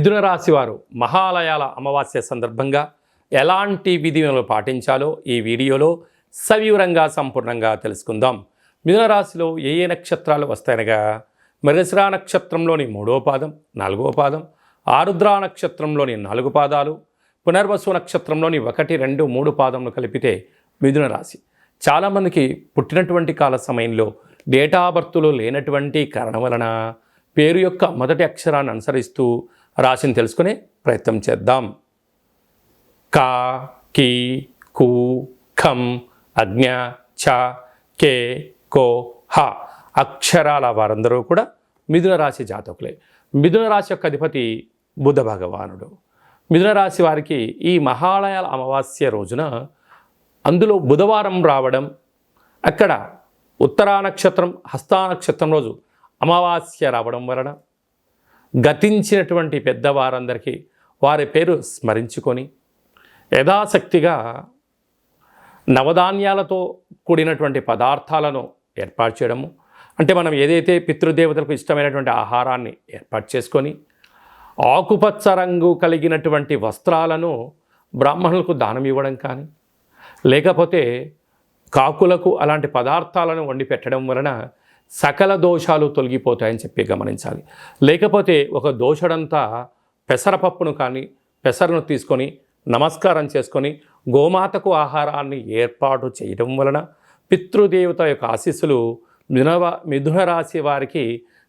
మిథున రాశి వారు మహాలయాల అమావాస్య సందర్భంగా ఎలాంటి విధులను పాటించాలో ఈ వీడియోలో సవివరంగా సంపూర్ణంగా తెలుసుకుందాం. మిథున రాశిలో ఏ ఏ నక్షత్రాలు వస్తాయనగా మృగశిర నక్షత్రంలోని 3వ పాదం, 4వ పాదం, ఆరుద్ర నక్షత్రంలోని 4 పాదాలు, పునర్వసు నక్షత్రంలోని 1, 2, 3 పాదములు కలిపితే మిథున రాశి. చాలామందికి పుట్టినటువంటి కాల సమయంలో డేటా బర్త్లో లేనటువంటి కారణం వలన పేరు యొక్క మొదటి అక్షరాన్ని అనుసరిస్తూ రాశిని తెలుసుకునే ప్రయత్నం చేద్దాం. కా, కీ, కు, ఖం, అజ్ఞ, ఛ, కే, కో, హ అక్షరాల వారందరూ కూడా మిథున రాశి జాతకులే. మిథున రాశి యొక్క అధిపతి బుధ భగవానుడు. మిథున రాశి వారికి ఈ మహాలయాల అమావాస్య రోజున అందులో బుధవారం రావడం, అక్కడ ఉత్తరా నక్షత్రం, హస్తా నక్షత్రం రోజు అమావాస్య రావడం వలన గతించినటువంటి పెద్దవారందరికీ వారి పేరు స్మరించుకొని యథాశక్తిగా నవధాన్యాలతో కూడినటువంటి పదార్థాలను ఏర్పాటు చేయడము, అంటే మనం ఏదైతే పితృదేవతలకు ఇష్టమైనటువంటి ఆహారాన్ని ఏర్పాటు చేసుకొని ఆకుపచ్చ రంగు కలిగినటువంటి వస్త్రాలను బ్రాహ్మణులకు దానం ఇవ్వడం కానీ, లేకపోతే కాకులకు అలాంటి పదార్థాలను వండి పెట్టడం వలన సకల దోషాలు తొలగిపోతాయని చెప్పి గమనించాలి. లేకపోతే ఒక దోషడంతా పెసరపప్పును కానీ పెసరను తీసుకొని నమస్కారం చేసుకొని గోమాతకు ఆహారాన్ని ఏర్పాటు చేయడం వలన పితృదేవత యొక్క ఆశీస్సులు మిథున రాశి వారికి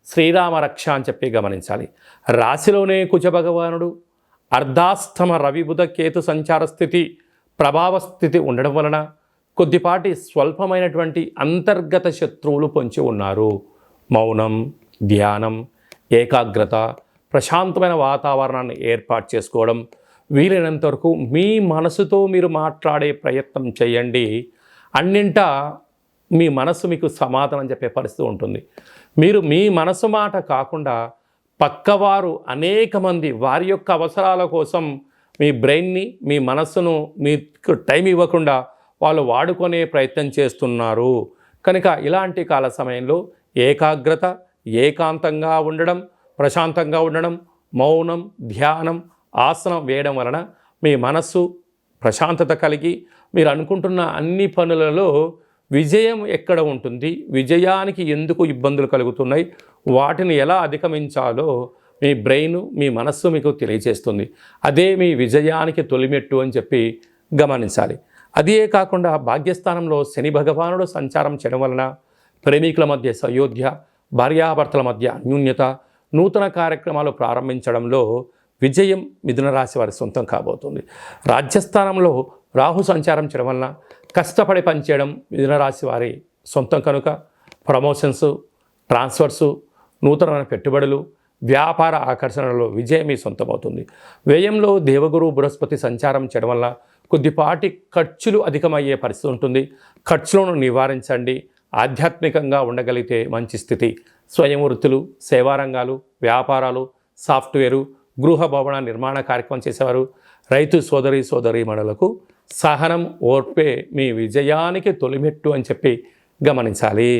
శ్రీరామ రక్ష అని చెప్పి గమనించాలి. రాశిలోనే కుజ భగవానుడు అర్ధాస్తమ రవి బుధ కేతు సంచార స్థితి ప్రభావ స్థితి ఉండడం వలన కొద్దిపాటి స్వల్పమైనటువంటి అంతర్గత శత్రువులు పొంచి ఉన్నారు. మౌనం, ధ్యానం, ఏకాగ్రత, ప్రశాంతమైన వాతావరణాన్ని ఏర్పాటు చేసుకోవడం, వీలైనంత వరకు మీ మనసుతో మీరు మాట్లాడే ప్రయత్నం చేయండి. అన్నింటా మీ మనసు మీకు సమాధానం చెప్పే పరిస్థితి ఉంటుంది. మీరు మీ మనసు మాట కాకుండా పక్కవారు అనేక మంది వారి యొక్క అవసరాల కోసం మీ బ్రెయిన్ని, మీ మనస్సును మీకు టైం ఇవ్వకుండా వాళ్ళు వాడుకునే ప్రయత్నం చేస్తున్నారు. కనుక ఇలాంటి కాల సమయంలో ఏకాగ్రత, ఏకాంతంగా ఉండడం, ప్రశాంతంగా ఉండడం, మౌనం, ధ్యానం, ఆసనం వేయడం వలన మీ మనస్సు ప్రశాంతత కలిగి మీరు అనుకుంటున్న అన్ని పనులలో విజయం ఎక్కడ ఉంటుంది, విజయానికి ఎందుకు ఇబ్బందులు కలుగుతున్నాయి, వాటిని ఎలా అధిగమించాలో మీ బ్రెయిన్, మీ మనస్సు మీకు తెలియజేస్తుంది. అదే మీ విజయానికి తొలిమెట్టు అని చెప్పి గమనించాలి. అదే కాకుండా భాగ్యస్థానంలో శని భగవానుడు సంచారం చేయడం వలన ప్రేమికుల మధ్య సయోధ్య, భార్యాభర్తల మధ్య అన్యూన్యత, నూతన కార్యక్రమాలు ప్రారంభించడంలో విజయం మిథున రాశి వారి సొంతం కాబోతుంది. రాజ్యస్థానంలో రాహు సంచారం చేయడం వలన కష్టపడి పనిచేయడం మిథున రాశి వారి సొంతం కనుక ప్రమోషన్స్, ట్రాన్స్ఫర్సు, నూతనమైన పెట్టుబడులు, వ్యాపార ఆకర్షణలో విజయం మీ సొంతమవుతుంది. వ్యయంలో దేవగురు బృహస్పతి సంచారం చేయడం వల్ల కొద్దిపాటి ఖర్చులు అధికమయ్యే పరిస్థితి ఉంటుంది. ఖర్చులను నివారించండి. ఆధ్యాత్మికంగా ఉండగలిగితే మంచి స్థితి. స్వయం వృత్తులు, సేవారంగాలు, వ్యాపారాలు, సాఫ్ట్వేరు, గృహ భవన నిర్మాణ కార్యక్రమం చేసేవారు, రైతు సోదరీమణులకు సహనం, ఓర్పే మీ విజయానికి తొలిమెట్టు అని చెప్పి గమనించాలి.